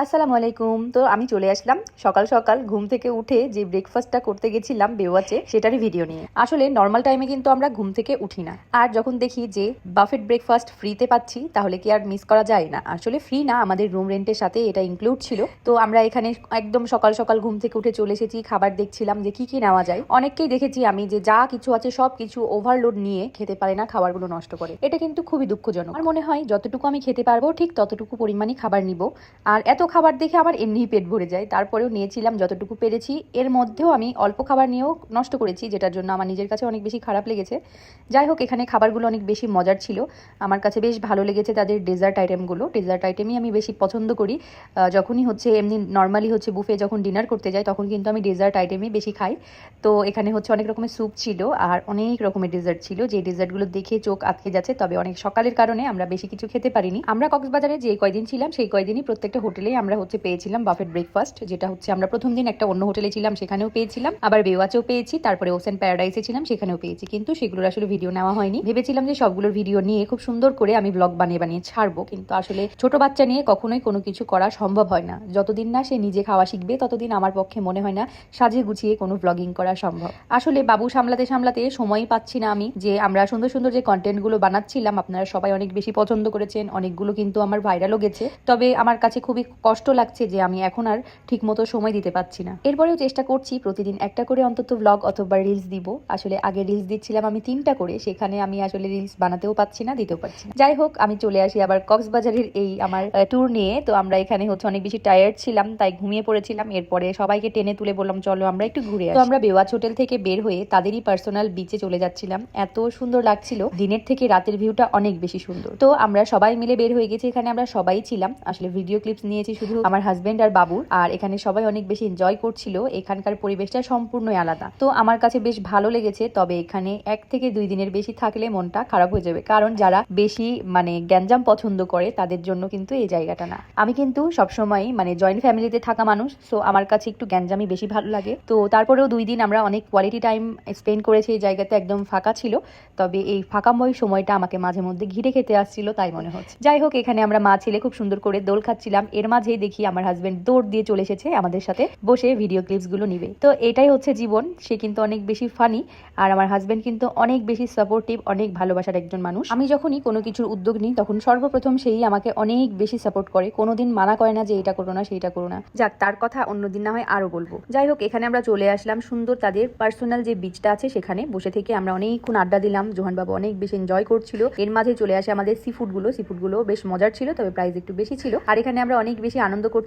আসসালামু আলাইকুম। তো আমি চলে আসলাম সকাল সকাল ঘুম থেকে উঠে যে ব্রেকফাস্টটা করতে গেছিলাম বেওয়াচে, সেটারই ভিডিও নিয়ে। আসলে নর্মাল টাইমে কিন্তু আমরা ঘুম থেকে উঠি না, আর যখন দেখি যে বাফেট ব্রেকফাস্ট ফ্রিতে পাচ্ছি তাহলে কি আর মিস করা যায় না। আসলে ফ্রি না, আমাদের রুম রেন্টের সাথে এটা ইনক্লুড ছিল। তো আমরা এখানে একদম সকাল সকাল ঘুম থেকে উঠে চলে এসেছি, খাবার দেখছিলাম যে কি কি নেওয়া যায়। অনেককেই দেখেছি আমি যে যা কিছু আছে সব কিছু ওভারলোড নিয়ে খেতে পারে না, খাবারগুলো নষ্ট করে। এটা কিন্তু খুবই দুঃখজনক। আমার মনে হয় যতটুকু আমি খেতে পারবো ঠিক ততটুকু পরিমাণই খাবার নিব। আর এত খাবার দেখে আমার এমনিই পেট ভরে যায়, তারপরেও নিয়েছিলাম যতটুকু পেরেছি। এর মধ্যেও আমি অল্প খাবার নিয়েও নষ্ট করেছি, যেটার জন্য আমার নিজের কাছে অনেক বেশি খারাপ লেগেছে। যাই হোক, এখানে খাবারগুলো অনেক বেশি মজার ছিল। আমার কাছে বেশ ভালো লেগেছে তাদের ডেজার্ট আইটেমগুলো। ডেজার্ট আইটেমই আমি বেশি পছন্দ করি। যখনই হচ্ছে এমনি নর্মালি হচ্ছে বুফে যখন ডিনার করতে যাই তখন কিন্তু আমি ডেজার্ট আইটেমই বেশি খাই। তো এখানে হচ্ছে অনেক রকমের স্যুপ ছিল আর অনেক রকমের ডেজার্ট ছিল, যে ডেজার্টগুলো দেখে চোখ আটকে যাচ্ছে। তবে অনেক সকালের কারণে আমরা বেশি কিছু খেতে পারিনি। আমরা কক্সবাজারে যে কয়দিন ছিলাম সেই কয়দিনই প্রত্যেকটা হোটেলেই আমরা হচ্ছে পেয়েছিলাম বাফেট ব্রেকফাস্ট, যেটা হচ্ছে আমরা প্রথম দিন একটা অন্য হোটেলে ছিলাম সেখানেও পেয়েছিলাম, আবার বেওয়াচেও পেয়েছি, তারপরে ওসেন প্যারাডাইসে ছিলাম সেখানেও পেয়েছি। কিন্তু সেগুলোর আসলে ভিডিও নেওয়া হয়নি। ভেবেছিলাম যে সবগুলোর ভিডিও নিয়ে খুব সুন্দর করে আমি ব্লগ বানিয়ে বানিয়ে ছাড়বো, কিন্তু আসলে ছোট বাচ্চা নিয়ে কখনোই কোনো কিছু করা সম্ভব হয় না। যতদিন না সে নিজে খাওয়া শিখবে ততদিন আমার পক্ষে মনে হয় না সাজিয়ে গুছিয়ে কোনো ব্লগিং করা সম্ভব। আসলে বাবু সামলাতে সামলাতে সময়ই পাচ্ছি না আমি, যে আমরা সুন্দর সুন্দর যে কন্টেন্টগুলো বানাচ্ছিলাম আপনারা সবাই অনেক বেশি পছন্দ করেছেন, অনেকগুলো কিন্তু আমার ভাইরালও গেছে। তবে আমার কাছে খুবই কষ্ট লাগছে যে আমি এখন আর ঠিক মতো সময় দিতে পারছি না। এরপরেও চেষ্টা করছি প্রতিদিন একটা করে অন্তত ব্লগ অথবা রিলস দিব। আসলে আগে রিলস দিচ্ছিলাম আমি 3টা করে, সেখানে আমি আসলে রিলস বানাতেও পাচ্ছি না, দিতেও পারছি না। যাই হোক, আমি চলে আসি আবার কক্সবাজারের এই আমার ট্যুর নিয়ে। তো আমরা এখানে হচ্ছে অনেক বেশি টায়ার্ড ছিলাম, তাই ঘুমিয়ে পড়েছিলাম। এরপরে সবাইকে টেনে তুলে বললাম চলো আমরা একটু ঘুরে আসি। তো আমরা বেওয়াচ হোটেল থেকে বের হয়ে তাদেরই পার্সোনাল বিচে চলে যাচ্ছিলাম। এত সুন্দর লাগছিল, দিনের থেকে রাতের ভিউটা অনেক বেশি সুন্দর। তো আমরা সবাই মিলে বের হয়ে গেছি, এখানে আমরা সবাই ছিলাম। আসলে ভিডিও ক্লিপস নিয়েছি শুধু আমার হাজবেন্ড আর বাবু, আর এখানে সবাই অনেক বেশি এনজয় করছিল। এখানকার পরিবেশটা সম্পূর্ণই আলাদা, তো আমার কাছে বেশ ভালো লেগেছে। তবে এখানে 1 থেকে 2 দিনের বেশি থাকলে মনটা খারাপ হয়ে যাবে, কারণ যারা বেশি গ্যাঞ্জাম পছন্দ করে তাদের জন্য কিন্তু এই জায়গাটা না। আমি কিন্তু সবসময় জয়েন্ট ফ্যামিলিতে থাকা মানুষ, সো আমার কাছে একটু গ্যাঞ্জামই বেশি ভালো লাগে। তো তারপরেও 2 দিন আমরা অনেক কোয়ালিটি টাইম স্পেন্ড করেছি এই জায়গাতে, একদম ফাঁকা ছিল। তবে এই ফাঁকাময় সময়টা আমাকে মাঝে মধ্যে ঘিরে খেতে আসছিল তাই মনে হচ্ছে। যাই হোক, এখানে আমরা মা ছেলে খুব সুন্দর করে দোল খাচ্ছিলাম। এর মাঝেই দেখি আমার হাজবেন্ড দৌড় দিয়ে চলে এসেছে আমাদের সাথে বসে ভিডিও ক্লিপস গুলো নিবে। তো এটাই হচ্ছে জীবন। সে কিন্তু অনেক বেশি ফানি, আর আমার হাজবেন্ড কিন্তু অনেক বেশি সাপোর্টিভ, অনেক ভালোবাসার একজন মানুষ। আমি যখনই কোনো কিছুর উদ্যোগ নিই তখন সর্বপ্রথম সেই আমাকে অনেক বেশি সাপোর্ট করে, কোনোদিন মানা করে না যে এটা করো না সেইটা করো না। যাক, তার কথা অন্যদিন না হয় আরো বলবো। যাই হোক, এখানে আমরা চলে আসলাম সুন্দর তাদের পার্সোনাল যে বিচটা আছে সেখানে বসে থেকে আমরা অনেকক্ষণ আড্ডা দিলাম। জোহান বাবু অনেক বেশি এনজয় করছিল। এর মাঝে চলে আসে আমাদের সি ফুডগুলো বেশ মজার ছিল, তবে প্রাইস একটু বেশি ছিল। আর এখানে আমরা অনেক বেশি আনন্দ করছি।